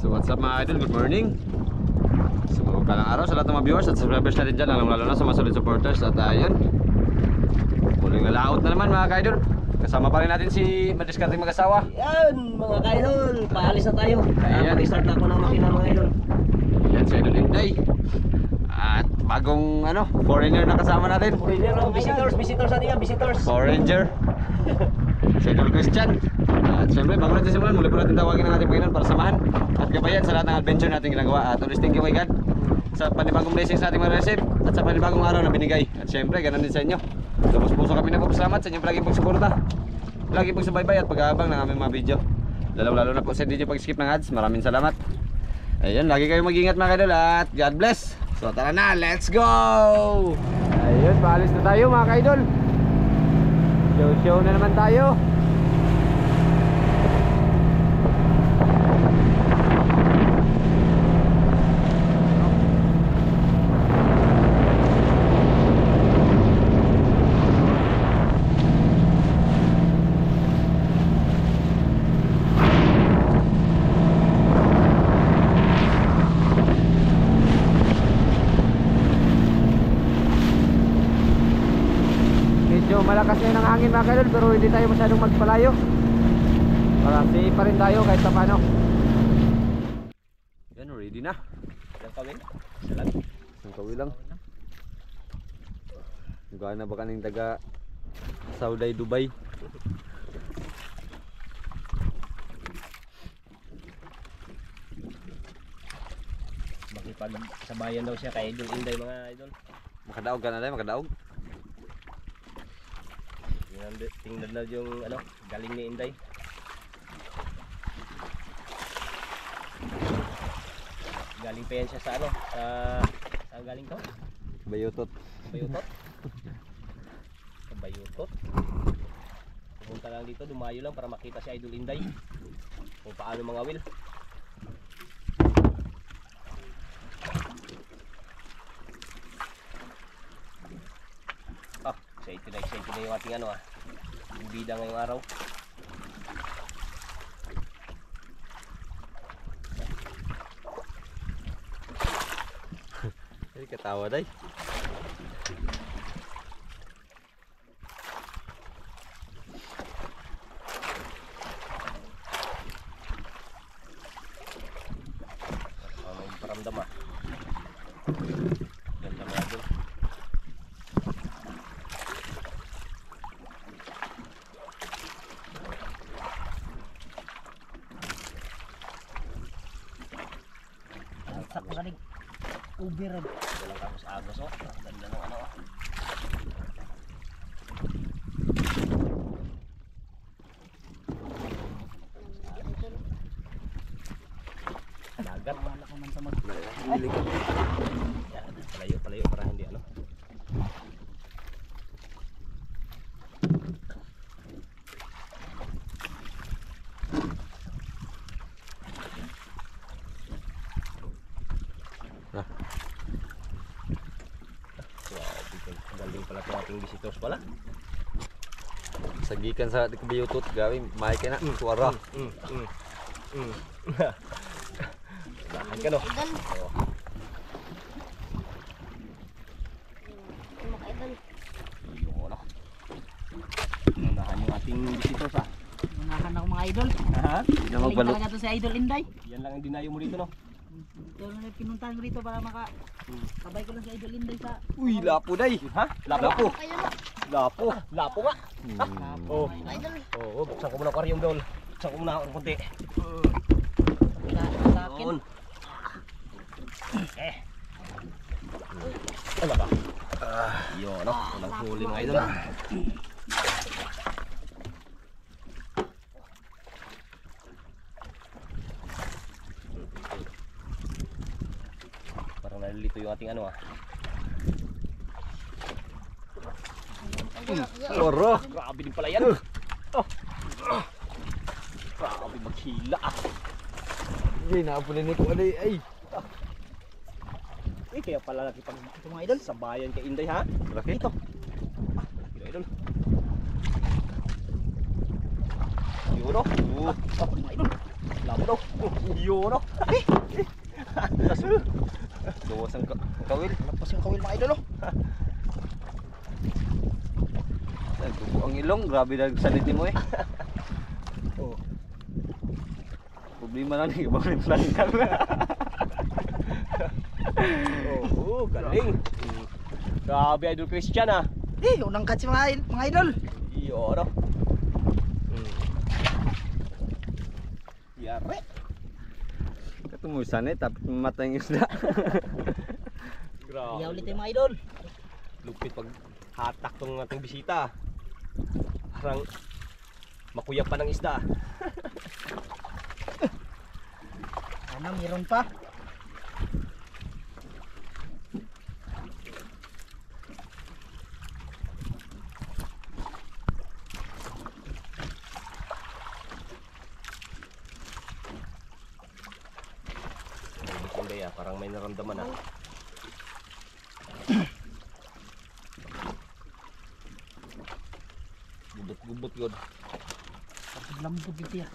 So what's up mga idol, good morning. So magpalang araw sa lahat ng mga viewers at subscribers natin dyan, lalo na sa mga solid supporters. At ayun, muling nalaot na naman mga idol. Kasama pa rin natin si Madiskarting mag-asawa. Yan mga ka-idol, paalis na tayo. Ayan. Mag-start na ako ng makina mga idol. Yan si Idol Inday. At bagong foreigner na kasama natin. Foreigner, visitors natin yan, visitors. Foreigner si Idol Christian. At syempre bago natin simulan, muli po natin tawagin ang ating Panginoon para samahan at gabayan sa lahat ng adventure natin ginagawa. At always thank you my God sa panibagong blessings natin ma-receive at sa panibagong araw na binigay. At syempre ganun din sa inyo. Lubos puso kami nagpapasalamat sa inyong palaging pagsuporta, lagi pagsubaybay at pag-aabang ng aming mga video. Lalo na po sa hindi nyo pag-skip ng ads. Maraming salamat. Ayun, lagi kayo mag-ingat mga kadol at God bless. So tara na, let's go! Ayun, paalis na tayo mga kaidol. Show na naman tayo. Malakas na ng hangin mga kadol, pero hindi tayo masyadong magpalayo para safe pa rin tayo kahit sa paano. Yan, ready na. Ilang kawin? Isa lang. Isang kawin lang. Gana ba kaning taga Saudi, Dubai? Makipag sa bayan daw siya kay Idol Inday mga idol. Makadaog ka na tayo, makadaog. Tingnan na yung galing ni Inday. Galing pa yan siya sa saan galing to? Bayutot. Bayutot? Sa Bayutot. Pumunta lang dito, dumayo lang para makita si Idol Inday kung paano mga will. Excited na yung ating yung bida ngayong araw. Ay, katawa day. May paramdam ganda mga idol. Sakto galing uber red. Walang agos ganda ng dagat. Wala ko man sa mag-ilig. Palayo para hindi galing pala itong ating visitors pala. Sagikan sa Bayutot, gawin may ka na, suara. Dahan ka no. Dahan yung ating visitors Unahan ako mga idol. Ha? Galing talaga to si Idol Inday. Yan lang ang dinayo mo dito no. Ito lang pinuntahan ko dito para makabay ko lang si Idol Inday sa... Uy, lapo day. Ha? Lapo. Lapo. Lapo nga. Oh. Oo, buksan ko muna aquarium doon. Buksan ko muna ang konti. Sa akin. Ano ba? Yun, walang huli mga idol. Parang nalilito yung ating Suara. Grabe din pala yan. Grabe maghila Hindi, naapulin nito. Ay. Kaya pala lagi pag mga idol sa bayan kay Inday ha. Laki. Ito. Idol. Yun o. Mga idol. Labo daw. Yun oh. Luwas ang kawil. Lapos yung kawil mga idol oh. Ay, dugo ang ilong. Grabe na salit ni mo eh. Oh. Problema lang ni ibang plan ka. Oh, galing. Grabe Idol Christian ah. Unang catch mga idol. Yun oh. Yare. Katumusan eh, tapos mata yung isda. Grabe. Iya ulit yung mga idol. Lupit pag hatak tong ating bisita. Parang makuyap pa ng isda. Ano, meron pa. Hindi ah, parang may naramdaman ah. Gubot-gubot yun. Lambot dito ya.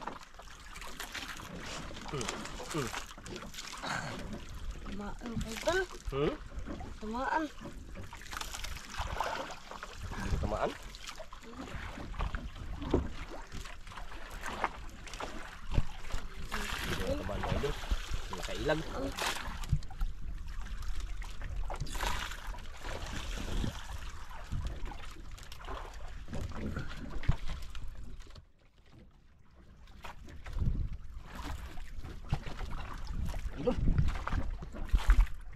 Tamaan idol. Tamaan. Hindi ko tamaan. Hindi ko tamaan mga idol. Nakailag.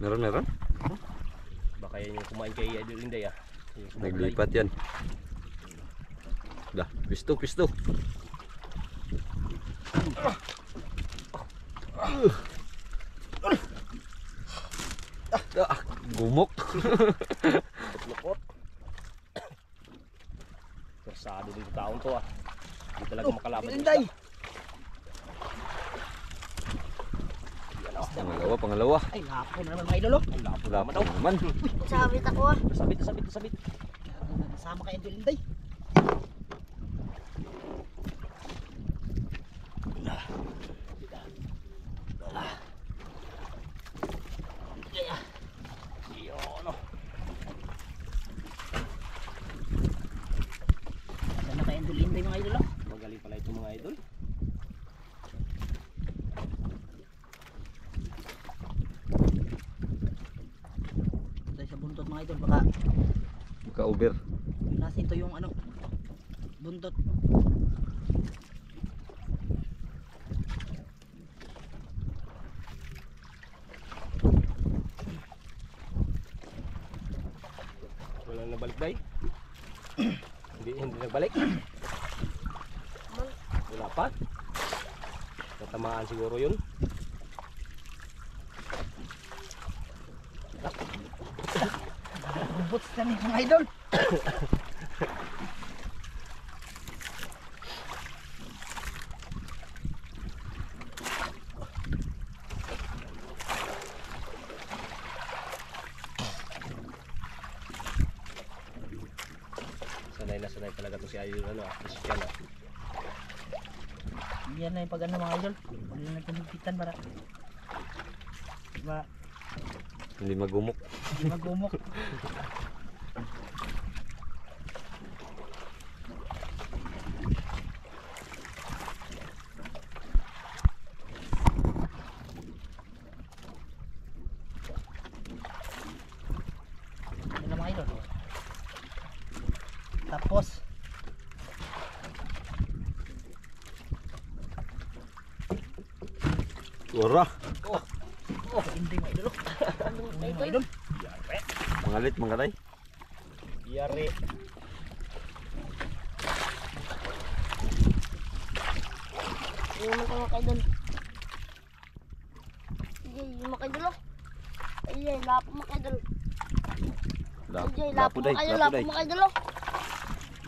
Meron. Baka yan yung kumain kay Idol Inday ah. Yung kumain. Naglipat yan. Dah, pisto. Gumok. Lukot. Persado dito taon to ah. Hindi talaga makalaban. Inday. Pangalawa. Ay, lapo na naman mga idol oh. Ang lapo Lapo naman daw. naman. Sabit ako ah. Sabit. Sama kay Idol Inday. Yun oh. Sama kay Idol Inday mga idol oh. Magaling pala ito mga idol. Tayo sa buntot mga idol baka Ka-over. nasa ito yung ano buntot. Wala na balik day. hindi nagbalik. Wala pa. Tatamaan siguro yun. Bubots kami mga idol. Sanay talaga to si Idol ano ah. Christian ah. Yan na yung pag ano mga idol. Wala na pinagpitan para diba Hindi magumok. hindi magumok. Yan na mga idol. Tapos Wara. hindi mga idol. Hindi mga idol. Yare. Mangalit, mangalay. Yare. Yung mga idol. Yung mga idol oh. Ay, lapo mga idol. Ay, lapo Lapo day, mga idol. lapo Lapo day. mga idol oh.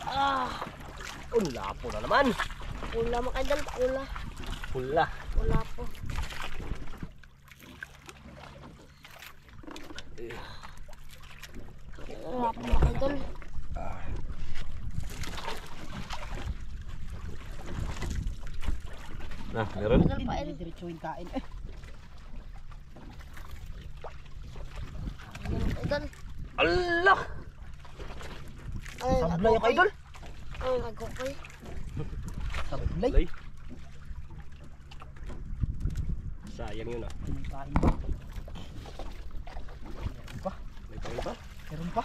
Ah, Lapo na naman. pula mga idol. Pula. Pula po. Lapo mga idol. Nah, meron. Idol pa Hindi diretsuhin kain. Idol. Allah! Ay, Sablay ako idol. Ay, nagkukay. Sablay. Lay. Sayang yun ah. May kain ba? Meron pa. May kain ba? Meron pa.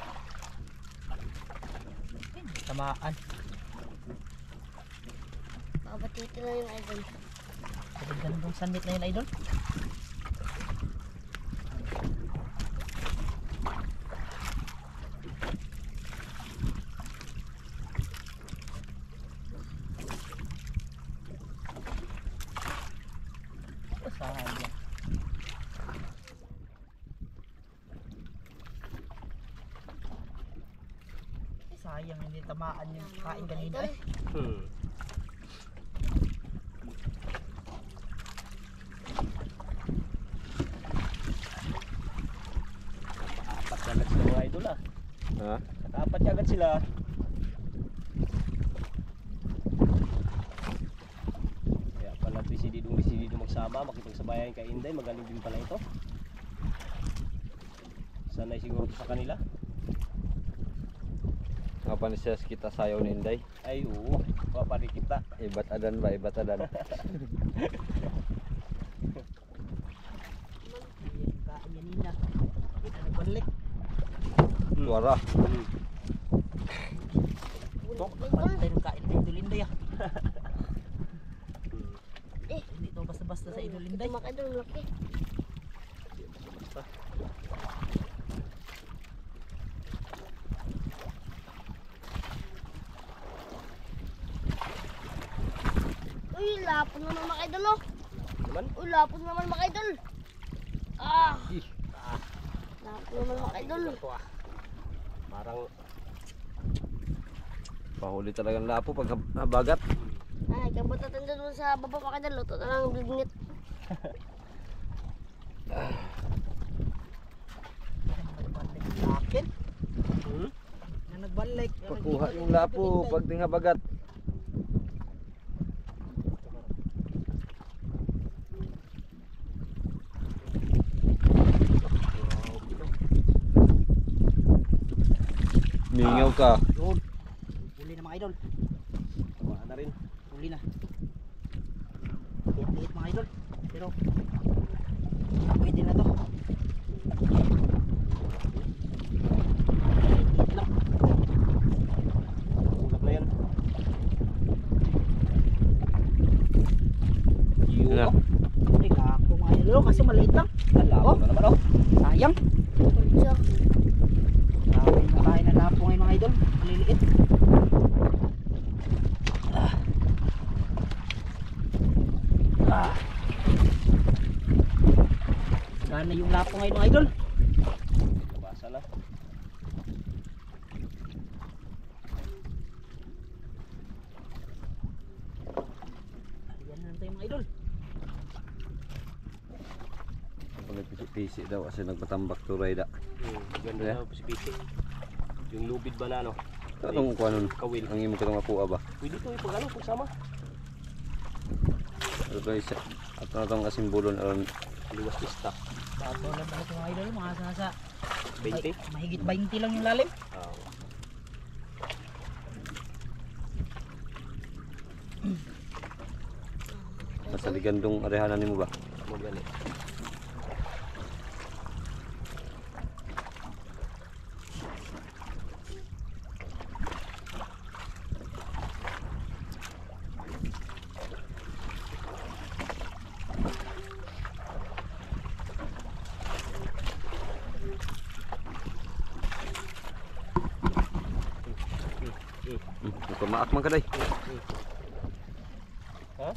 Tamaan. Mabatitin na yung idol. Kapag ganun sandit na yun idol. Sayang. Sayang hindi tamaan yung kain kanina eh. Hmm. Apat agad sila mga idol ah. Ha? Nakapat agad sila. Kaya pala desidido magsama, makipagsabayan kay Inday, magaling din pala ito. Sanay siguro to sa kanila. Ngapan siya kita sayaw ni Inday. Ay oo, papari kita. Ibat adan ba, ibat adan. Yung kain kanina. Kita nagbalik. Suara. Hmm. Tok, pantay ng kain kay Idol Inday ah. Eh. Hindi to basta-basta sa Idol Ito Inday. mga idol, laki. Basta. Uy, lapon naman mga idol oh. Naman? Uy, lapon naman mga idol. Ah, Ih, lapon naman mga idol. ito ah. Parang Pahuli talagang lapo pag nabagat. Ay, kabutatan doon sa baba mga idol. Luto na lang bignit. Nagbalik sa akin. hmm? Na nagbalik. Pagkuha yung lapo pag di nga bagat. Mingaw ka. Yun. Huli na mga idol. Tamaan na rin. Huli na. Liit mga idol. Pero pwede na to. Liit lang. Ulap na yan. Ano? Ay, kako mga idol. Kasi maliit lang. Labo na naman oh. Sayang. Pulsar. Dami na kain na lapo ngayon mga idol. Maliliit. Gana yung lapo ngayon mga idol. Basa na. Ayan na tayo mga idol. Pisi daw kasi nagpatambak turay da. Ganda Yeah. na pisipisi. Yung lubid ba na no? Anong kuanon? Kawil. Ang imo ko makuha ba? Pwede to ipag ano, pagsama. Ano guys, at ano tong kasimbulon aron Liwas pista. Bago lang ito mga idol. Mga nasa 20. mahigit 20 lang yung lalim. Ah. nasa ligandong arehanan nimo ba? Mo gani. Kumaak man kaday. Ha?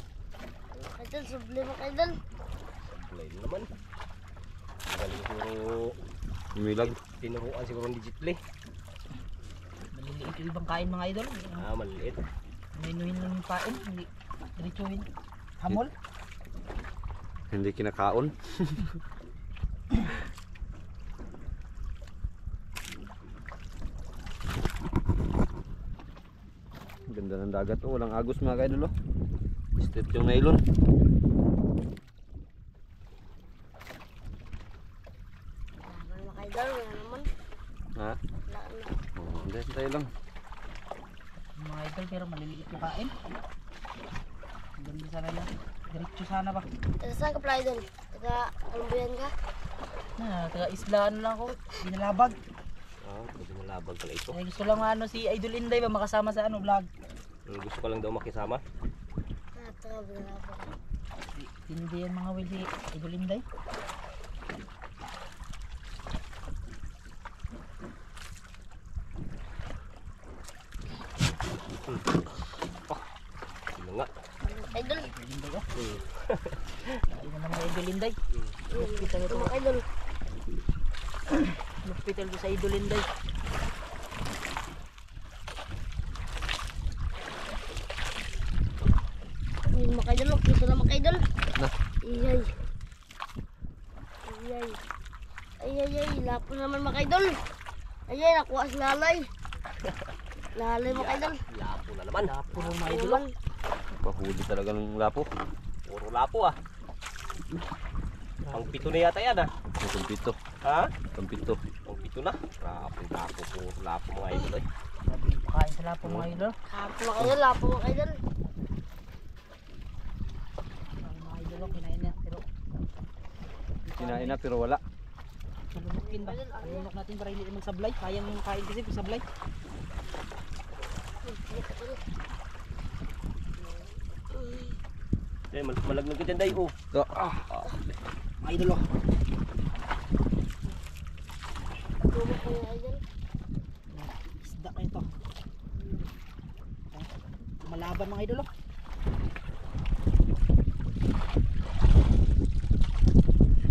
Idol, subli mga idol. Lain naman. Galing siguro Umilag. tinuruan siguro ni Jitli. Maliliit yung ibang kain mga idol. Ah, maliit. Minuhin lang yung kain. Hindi diretsuhin. Hamol. Hindi kinakaon. Ganda ng dagat oh, walang agos mga kaidol oh. Step yung nylon. Mga kaidol, wala naman. Ha? Wala na. Oh, hindi, tayo lang. Mga idol pero maliliit yung kain. Ganda sana yan. Diretso sana ba? Taga saan ka pala idol? Taga Alumbayan ka? Taga islaan lang ako. Binalabag. Pwede mo labag pala ito. Ay, gusto lang ano si Idol Inday ba makasama sa vlog. Gusto ko lang daw makisama. Taga Binalabag. Hindi yan mga will si Idol Inday. Sino nga? Idol. Idol Inday ah. Ay naman mga Idol Inday. Ito mga idol. Hospital ko sa Idol Inday. Ay, mga kaidol. Gusto na mga kaidol. Na. Iyay. Iyay. Ay. Lapo naman mga kaidol. Ayay, nakuha si lalay. Lalay mga kaidol. Lapo na naman. Lapo ng mga idol. Naman. Pahuli talaga ng lapo. Puro lapo ah. Pang pito na yata yan ah. Itong pito. Ha? Itong pito. Pang pito na. Rapong lapo. Puro lapo mga idol eh. Kain sa lapo mga idol. Lapo mga kaidol. Lapo mga kaidol. Ay, mga idol kinain niya pero Kinain na pero wala. malulukin ba? Malulok natin para hindi naman sablay. Kayang kain kasi kung sablay. Malaglag ka dyan day oh. Mga idol Tulog ko mga kaidol. isda kayo to. Malaban mga idol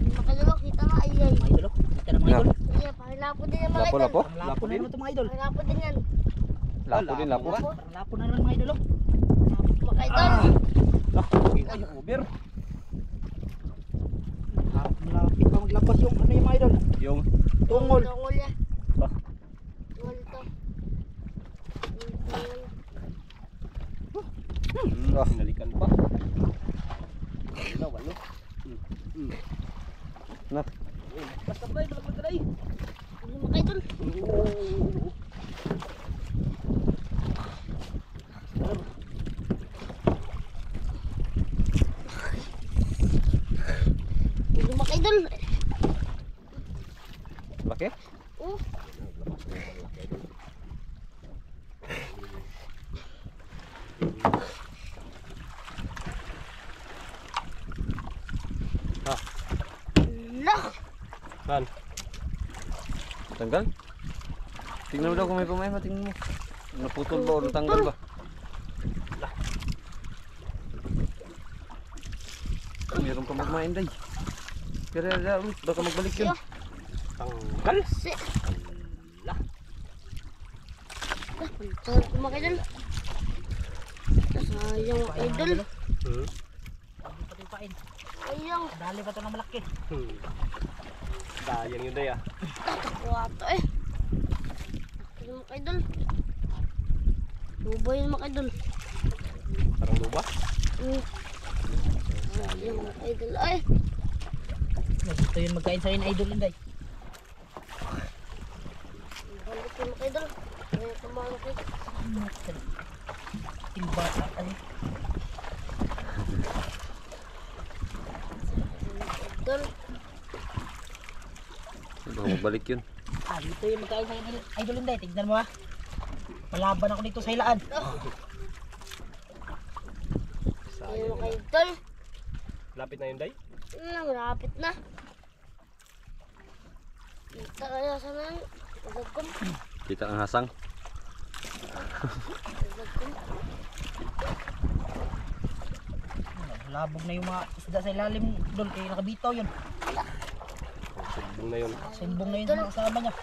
Mga kaidol, kita nga. Ayay. Mga idol kita na mga idol. Ayay, pakilapo din yan mga Lapo, idol. lapo. Parang lapo na naman ito mga idol. Pakilapo din yan. Lapo din, lapo. Parang lapo na naman mga idol Mga kaidol. Ay, over. Malapit pa maglabas yung ano yung mga idol. Yung Tungol. Tungol yan. ba? Tungol ito. Nalikan pa. Walo. Na. Basta ba ito lang day. Mga kaidol. Mga kaidol. Laki? Oh. Lah. Kan. Tanggal? Tingnan mo daw kung may pamain, tingnan mo. Naputol ba o natanggal ba? Meron pa magmain day. Pero ulit, baka magbalik yun. Tanggal. Si. Lah. Tanggal ko mga kaidol. Sayang mga kaidol. Hindi pa ito pain. Sayang. Dali pa ito na malaki. Sayang yun day ah. Kuha ito eh. Mga kaidol. Lubo yun mga kaidol. Parang luba. Sayang mga kaidol. Ay. Gusto yun magkain sa akin Idol Inday. Balik yun mga kaidol. Kaya kumalang kayo. Timbata ay. Kaidol. Baka magbalik yun. Dito yung magkain sa akin Idol Inday. Tignan mo ha. Malaban ako dito sa hilaan. Sayang mga kaidol. Lapit na yun day. Malapit na. Kita kaya sana yan. Nagagkom. Kita ang hasang. Nagagkom. Labog na yung mga isda sa ilalim doon. Eh nakabitaw yun. Sumbong na yun. Sumbong na yun sa mga kasama niya.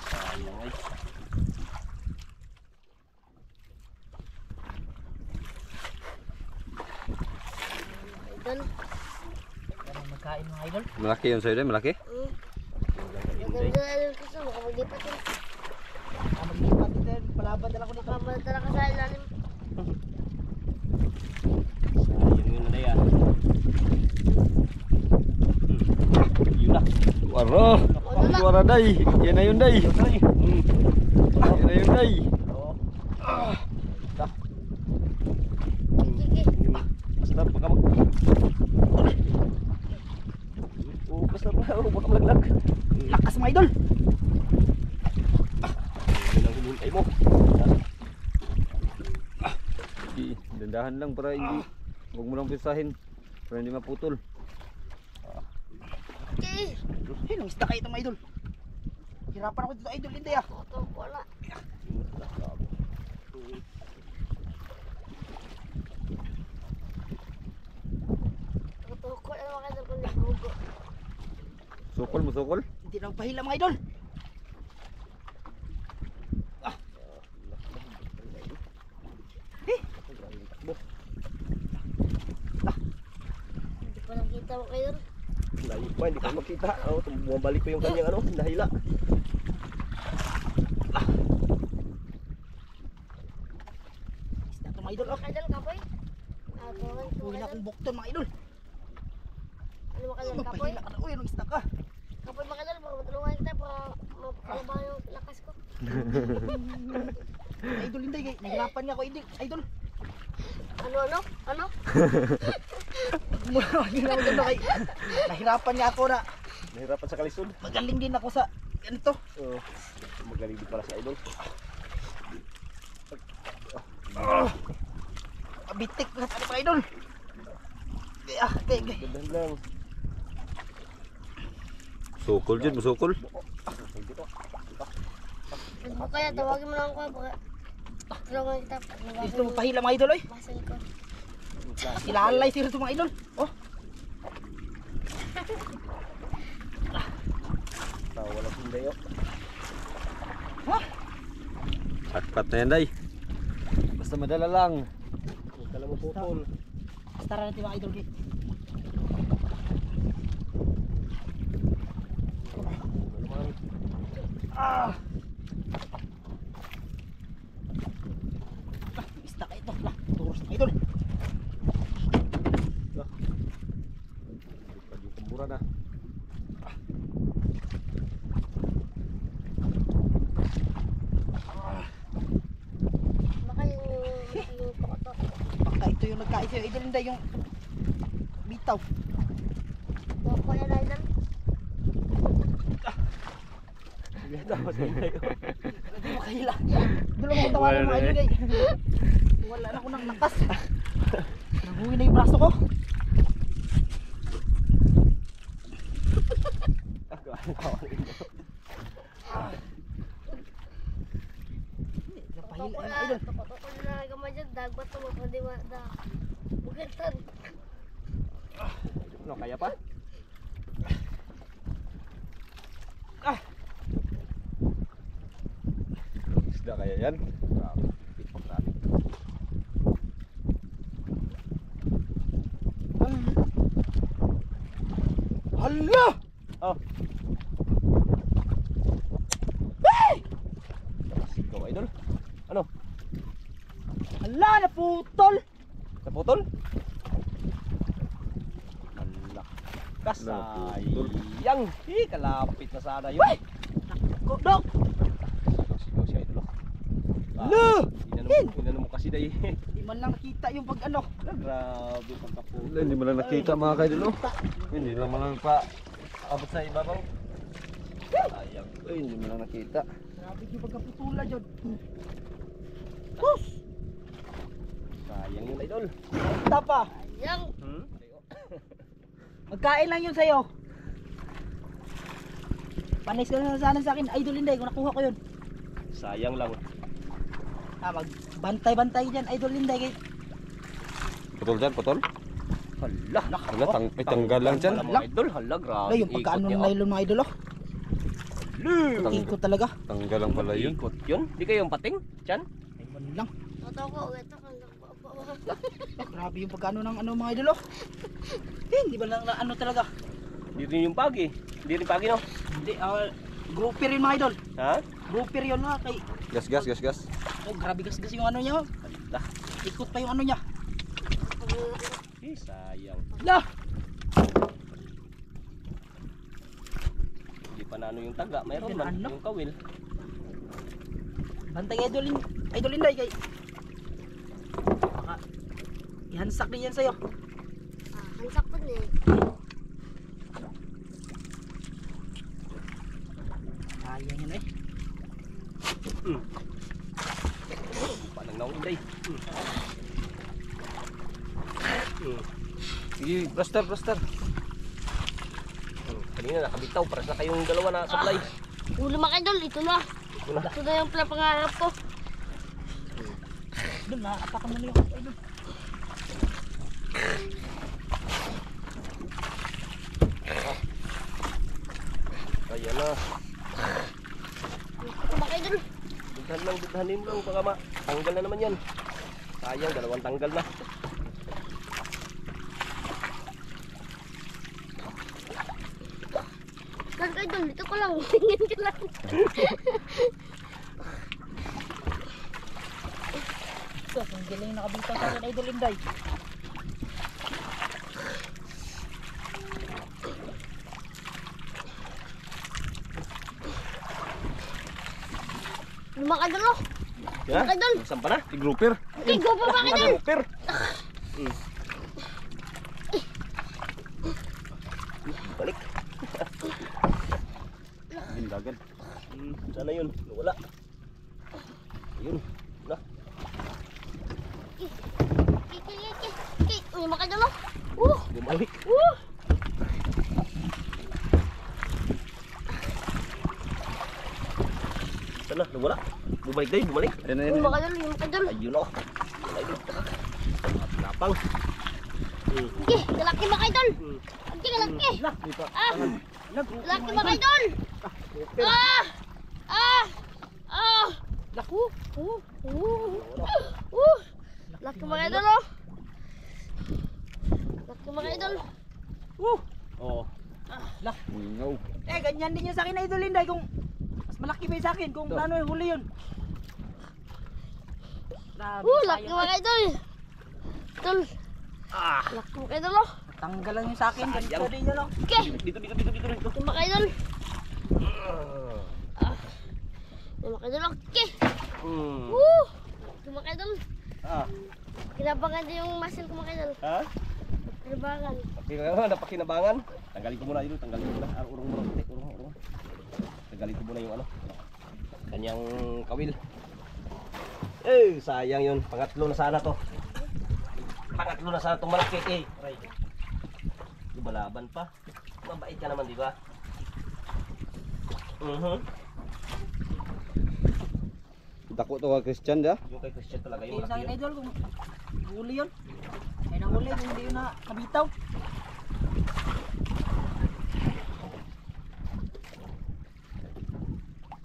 Sayang ay. Idol. Yan ang magkain mga idol. Malaki yun sa'yo din, malaki? Maganda idol kasi baka maglipat yun. Maglipat dito. Palaban talaga ko nito. Kamala talaga sa ilalim. Sayang yun na yan. Yun na. Waro. Wara day. Yan na yun day. Yan na yun day. Oo. Sige. Basta baka mag... Oh, basta baka malaglag. Lakas mga idol. Yun ang hinihintay mo. Dandahan lang para hindi. Huwag mo lang pisahin. Para hindi maputol. Okay. Hey, nang isda kayo ito mga idol. Hirapan ako dito idol, hindi ah. Ito, wala. Tutukot na mga idol kung nagbugo. Sukol mo sukol. Hindi lang pahila mga idol. Hindi ko nakita mo kayo. Layo pa, hindi ko makita. Oh, bumabalik pa yung kanyang ano, dahila. Isda ito mga idol. Mga idol, kapoy. Tuwan, Uwi na akong bukton mga idol. Ano mga idol, kapoy? Magpahila ka na. Uy, anong isda ka? Kapoy mga idol, baka matulungan kita para mapalabang yung lakas ko. Idol hindi. Nahirapan nga ako idol. Ano? Nahirapan niya ako na Nahirapan sa kalisod. magaling din ako sa ganito. Oo. Magaling din pala sa idol. Bitik na tayo mga idol. Okay. Gandahan lang. Sukol dyan, musukol. Facebook kaya, tawagin mo lang ako baka tulungan kita. Dito mo pahila mga idol oy. Basal ko. Ilalay sila ito mga idol. Oh, Wala sunday oh. Patpat na yan day. Basta madala lang. Huwag ka lang maputol. tara natin mga idol. Isda ka ito. Turos na idol. Pwede kumbura na. Baka yung tokotok. Baka ito yung nagkait sa'yo idol. Hindi yung bitaw. Toko yan idol. Sige, dapat sunday oh. Hindi makahila. Doon lang ako tawanan mga idol. Wala na ako ng lakas. Nabuhin na yung braso ko. Napahila yung idol. Toko na gamay dyan. Dagbat mo pa di ba da. Bugatan. Ano, kaya pa? Isda kaya yan. Grabe, pitpok natin. Hala! Oh. Sigaw idol. Ano? Hala! Naputol! Naputol? Hala. Kasayang. Kalapit na sana yun. Kodok! Sigaw siya idol. Hala! Inano mo kasi dahi. Di man lang nakita yung pag ano. Grabe pagkaputol. Hindi mo lang nakita mga kaidol. Oh. Hindi naman lang pa abot sa ibabaw. Sayang. Ay, hindi mo lang nakita. Grabe yung pagkaputula dyan. Pus! Sayang yun idol. Basta pa. Yang. Magkain lang yun sa'yo. Panis ka na sana sa akin. Idol hindi kung nakuha ko yun. Sayang lang. Magbantay-bantay dyan. Idol hindi. Putol dyan, putol. Hala. Hala, tanggal lang dyan. Hala mga idol. Hala, grabe. Ay, yung pagkaano ng nylon mga idol oh. Ikot talaga. Tanggal lang pala yun. Ikot yun. Di kayo yung pating? Diyan? Ay, man lang. Totoko. Ito kan. Grabe yung pagkaano ng ano mga idol oh. Hindi ba lang na ano talaga? Hindi rin yung pagi. Hindi rin pagi no? Hindi, Grouper yun mga idol. Ha? Grouper yun mga kay. Gas, gas, gas, gas. Oh, grabe gas yung ano niya. Oh. Lah. Ikot pa yung ano niya. Sayang. Lah! Hindi pa na ano yung taga. Mayroon Hindi man na ano. yung kawil. Bantay idol Inday kay. Baka ihansak din yan sa'yo. Hansak po eh. Sayang yun eh. Panang naong Inday. Sige, plaster, plaster. Kanina nakabitaw. Paras na kayong dalawa na supply. Huli mga idol, ito na. Ito na. Ito na yung pinapangarap ko. Doon nakakapakan mo na yung idol. Ayan na. Ito mga idol. Dudhanin mo lang. Baka tanggal na naman yan. Sayang, dalawang tanggal na. Kan idol, dito ko lang. Tingin ka lang. Ito, ang galing nakabitaw sa akin idol Inday. Mga idol oh. Yan. Idol. Saan pa na? Si grouper. Okay, go pa mga idol. Super. Balik. Gindagan. Sana yun. Wala. Ayun. Na. Okay. Uy, mga idol oh. Bumalik. Sana, nawala. Bumalik din, bumalik. Ayun na, Uy, ayun na. mga idol, yung mga idol. Ayun o. Wala din. Napang. Okay, galaki mga idol. Okay, galaki. Galaki mga idol. Laku. Laki mga idol oh. Laki mga idol. Oh. Lah. Mingaw. Eh, ganyan din yun sa akin idol Inday kung mas malaki pa yun sa akin kung ano yung huli yun. Grabe, Laki sayang. mga idol. Idol. Laki mga idol oh. Tanggalan yun sa akin, ganito din yun oh. Okay, Dito. laki mga idol. Yung mga idol okay. Laki mga idol. Kinabangan din yung muscle ko mga idol. Ha? Kinabangan. Napakinabangan. Tanggalin ko muna dito, tanggalin ko muna. Urong. Tanggalin ko muna yung ano. Kanyang kawil. Sayang yun. Pangatlo na sana to. Pangatlo na sana itong malaki. Aray. Lumalaban pa. Mabait ka naman, di ba? Dako to ka Christian da. Yung kay Christian talaga yung Yung sa malaki akin yun. idol kung huli yun. Ay nahuli kung hindi yun na kabitaw.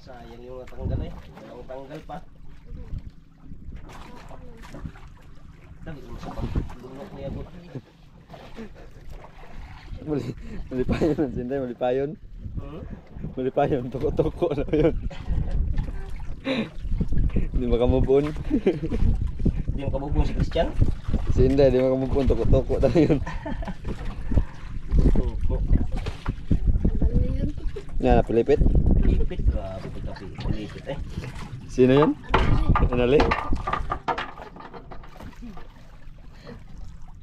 Sayang yung natanggal eh. Walang tanggal pa. Dali mo sa paglunok niya po. Mali pa yun ang sinday, mali pa yun. Mali pa yun, toko-toko na yun. Hindi makamubun. Hindi mo kabugong si Christian. Si Inday, di makamubun, toko-toko na yun. Ano yun? Nga, napilipit. Lipit. Grabe kasi. Lipit eh. Sino yun? Anali?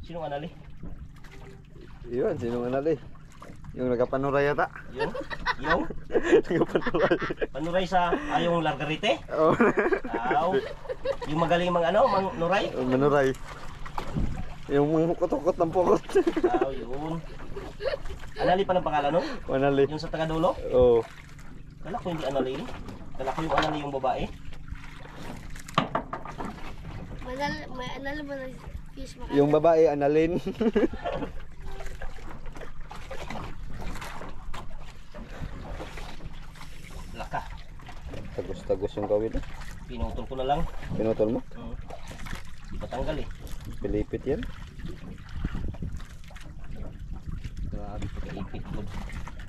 Sino ang anali? Yun, sino anali? Yung nagkapanuray yata. Yung? Yung? Nagkapanuray. Panuray sa yung largarite? Oo. Aw. Yung magaling mang ano, mang nuray? Manuray. Yung mga hukot-hukot ng pukot. Aw, yun. Anali pa ng pangalan nun? Anali. Yung sa tagadulo? Oo. Kala ko hindi anali. Kala ko yung anali yung babae. May anal ba na fish mga Yung babae, Annalyn. Laka. Tagos-tagos yung kawil. Pinutol ko na lang. Pinutol mo? Di pa tanggal eh. Pilipit yan. Grabe pagkaipit mo.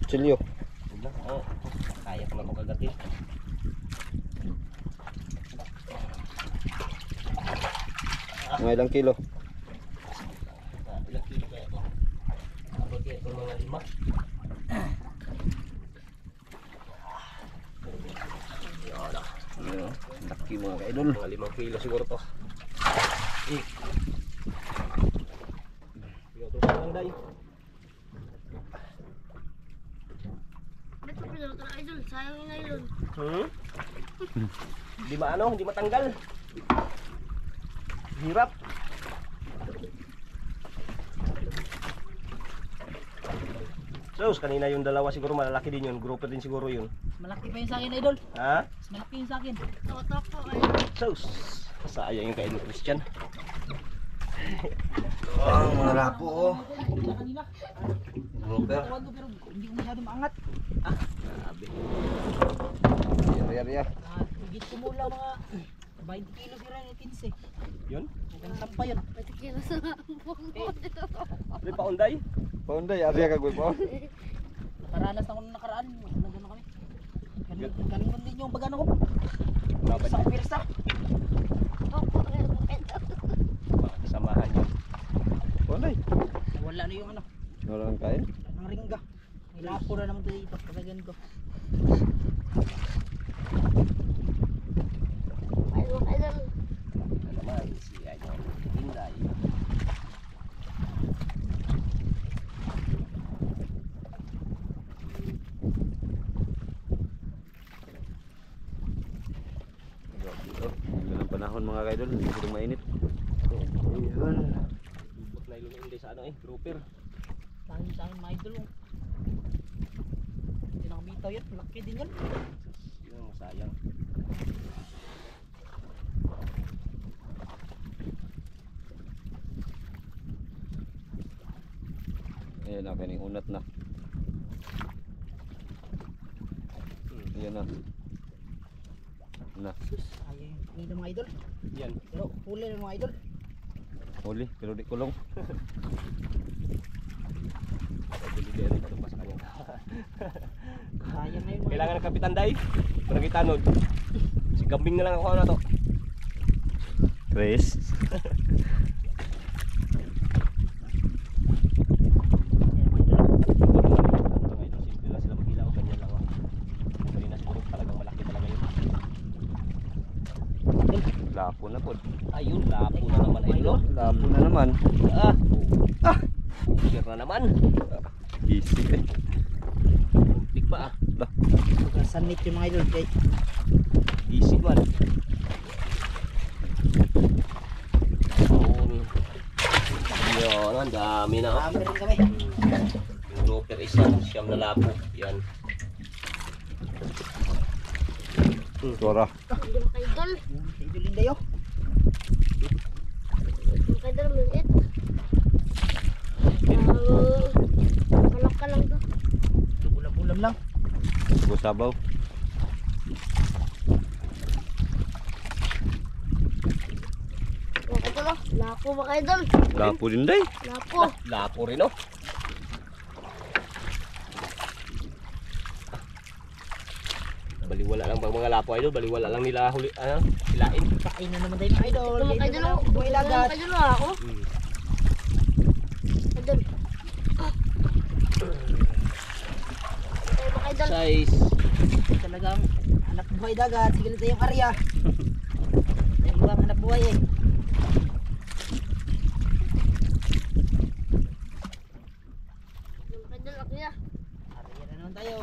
Chilyo. Kaya Kaya ka man kagatin. Mga ilang kilo? Ilang kilo kaya ito? Abot kaya ito mga 5. Ayun, laki mga kaidol. Mga 5 kilo siguro to. Pinutupan lang day. Ba't pa pinuto na idol? Sayang yung nylon. Hindi maano, hindi matanggal. Hirap. Sus, kanina yung dalawa siguro malalaki din yun. Grouper din siguro yun. Malaki pa yun sa akin, idol. Ha? Mas malaki yun sa akin. Totok po idol. Sus, sayang yung kain ni Christian. Oh, mga lapo oh. Kanina. Grouper. Tawag ko pero hindi ko masyado maangat. Grabe. Riya. Higit ko mula mga 20 kilos sila yung 15. Yun? Hanggang sampa yun. Pati kilo sa ambong mo. May paunday? Paunday, ariya ka gulpo. Nakaranas na ako nung nakaraan. Nagano kami. Ganun din yung bagano ko. Laban Sa pirsa. Opo, meron po idol. mga kasamahan yun. Paunday. Wala na yung ano. Wala nang kain. Ang ringga. May lapo na naman dito. Pagkagan ko. Idol, idol. Ano naman, si Idol Inday. Ganda ng panahon mga kaidol, hindi ko mainit. Ayun. Bubot na ilong Inday sa ano grouper. Tangin sa akin mga idol. Hindi nakabitaw yan. Laki din yan. Yun, masayang. Ayan na, kaning unat na. Ayan na. Na, Ayun. Hindi mga idol. Yan. Pero huli ng mga idol. huli, pero di kulong. Delivery pa ito pa sa kanya. Sayang na yun mga Kailangan ng Kapitan Day. Barangay Tanod. Si Gambing na lang ako na to. Chris. Mga ito, simple lang sila mag-ilaw. Ganyan lang. Kanina siguro talagang malaki talaga yun. Lapo na po. Ayun, lapo na naman idol. Lapo na naman. Bukir na naman. Easy eh. Kuntik pa Sanit yung mga idol. Okay. Easy man. Yun, ang dami na. Dami rin kami. Yung grouper isa, siyam na lapo. Yan. Suara. Hindi mo idol. Sa idol din dayo. Hindi mo idol, maliit. Kalok ka lang to. Ulam-ulam lang. Sabaw. Mga idol oh. Lapo mga idol. Lapo din day. Lapo. Lapo rin oh. Baliwala lang pag mga lapo idol, baliwala lang nila huli, hilain. Kain na naman tayo mga idol. Ito mga idol oh. Buhay lagat. Mga idol oh ako. Idol. Ay mga idol. Size. Talagang anak buhay dagat. Sige lang tayong area. Ay ibang anak buhay eh. Mga idol ako ya. Area na naman tayo.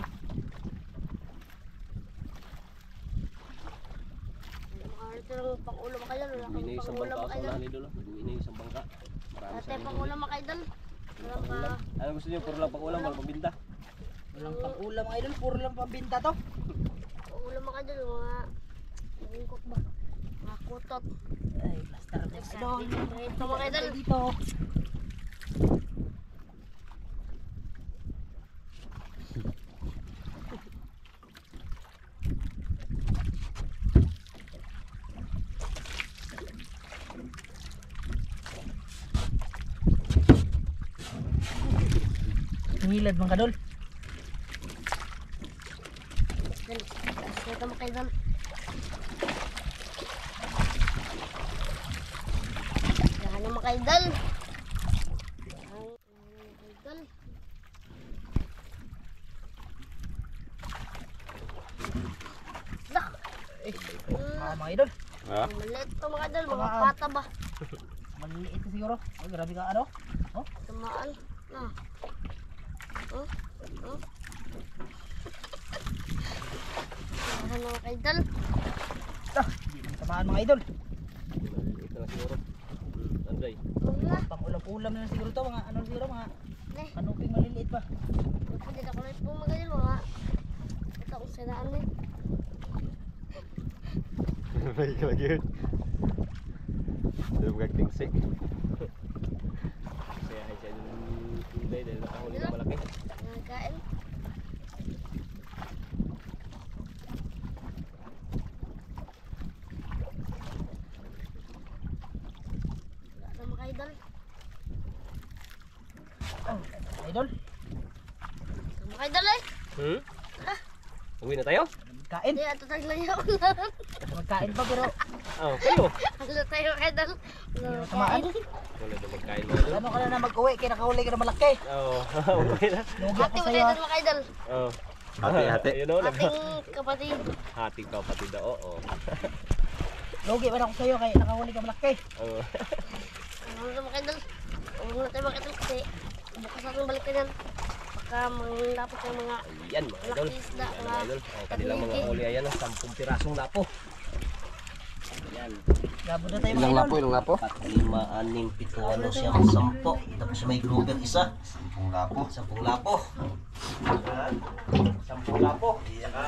Ito lang pang ulam mga idol. Wala Uwi na kang yung isang pang ulam bangka mga sa idol. unahan idol. Uwi na yung isang bangka. Marami Ate sa pang ulam mga idol. Wala pa. Ano gusto niyo? Puro lang pang ulam, walang pambinta. Walang pang ulam mga idol. Puro lang pambinta to. Pang ulam mga idol. Mga bungkok ba? Mga kutot. Ay, plaster na idol. Ito mga idol. Dito. Ngilad mga kadol. mga idol. Yan ang mga idol. Dak. Mga idol. Ha? Maliit to mga idol, mga Tamaan. pata ba? Maliliit na siguro. Oh, grabe ka ano. Tamaan. Ah. Oh. Oh. Yan ang mga idol. Hindi mo tamaan mga idol. Ito na siguro. Anday. Wala. Pang ulam-ulam na siguro to. Mga ano siguro, mga Eh. kanuping maliliit pa. Pwede na ko lang po mga idol, mga ito kung sinaan eh. Lagi ka lagi. Dito magtingsik. Kaya hay siya yung Inday dahil nakahuli na malaki. Nagkain. Wala na mga idol. Idol, Mga idol eh. Uwi na tayo? kain. Hindi, ato tayo lang yung ulan. Magkain pa pero Oh, kayo. Wala tayo mga idol. Wala hindi mo tamaan. Wala na magkain mo doon. Ano ka na mag-uwi kaya nakahuli ka na malaki. Oo, uwi na. Lugi Hati ako mo sa'yo. tayo mga idol. Oo. Hati. Yun o, Ating kapatid. hating kapatid na, oo. Lugi pa na ako sa'yo kaya nakahuli ka malaki. Oo. Ano na mga idol. Huwag na tayo mga idol kasi bukas natin balikan yan. Baka manglapot yung mga Ayan mga idol. malaki isda. Ayan Mga mga idol. Ang kanilang mga huli ayan, 10 pirasong lapo. Ayan. Gabo na tayo mga Ilang idol. lapo, ilang lapo? 4, 5, 6, 7, 8, 9, 10. Tapos may grouper isa. 10 lapo. 10 lapo. 10 lapo. Saka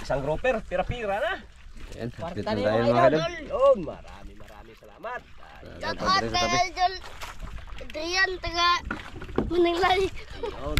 isang grouper, pira-pira na. Ayan, Kwarta dito na tayo yung mga idol. idol. Yun, maraming salamat. Shout out kay Idol Adrian, taga Mananglay. Ayun.